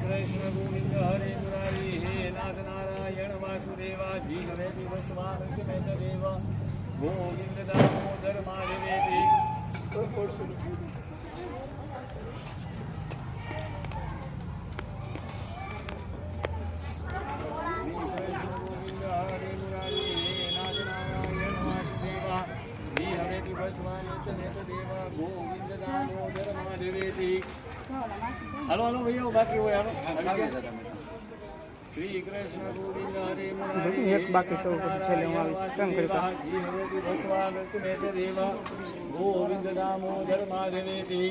कृष्ण गोविंद हरे मुरारी हे नाथ नारायण वासुदेवा जी हरे वसवान में देव Govind Damodar माधवेति hello hello भैया बाकी हो यार श्री कृष्ण गोविंद हरे मुरारी एक बाकी तो पहले वहां काम करता जी हरे की भस्वागत में देव गोविंद दामोदर माधवेति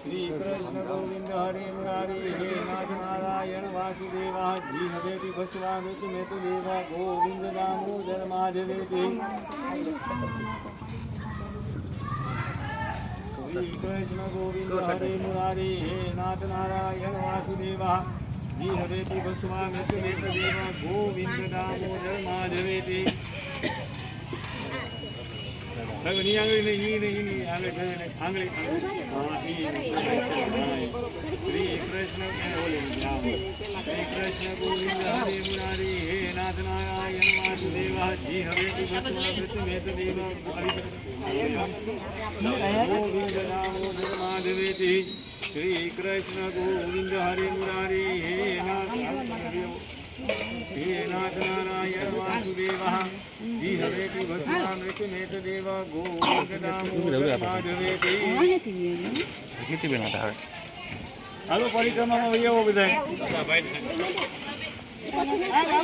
श्री कृष्ण गोविंद हरे मुरारी हे नाथ नारायण वासुदेवा जी हरे की भस्वागत में देव गोविंद दामोदर माधवेति श्री कृष्ण गोविंद हरे मुरारी हे नाथ नारायण वासुदेवा जी हरे की भस्वागत में देव गोविंद दामोदर माधवेति नहीं आंगली नहीं आंगली हाँ श्री कृष्ण गोविंद हरे मुरारी हे नाथ नारायण वासुदेवा जी हरे की भस्वागत में देव गोविंद दामोदर माधवेति श्री कृष्ण गोविंद हरे मुरारी हे नाथ नारायण वासुदेवा जी हरे की भस्वामृत में देव गोविंद दामोदर माधवेति हालो परिक्रमा में भैया वो बताए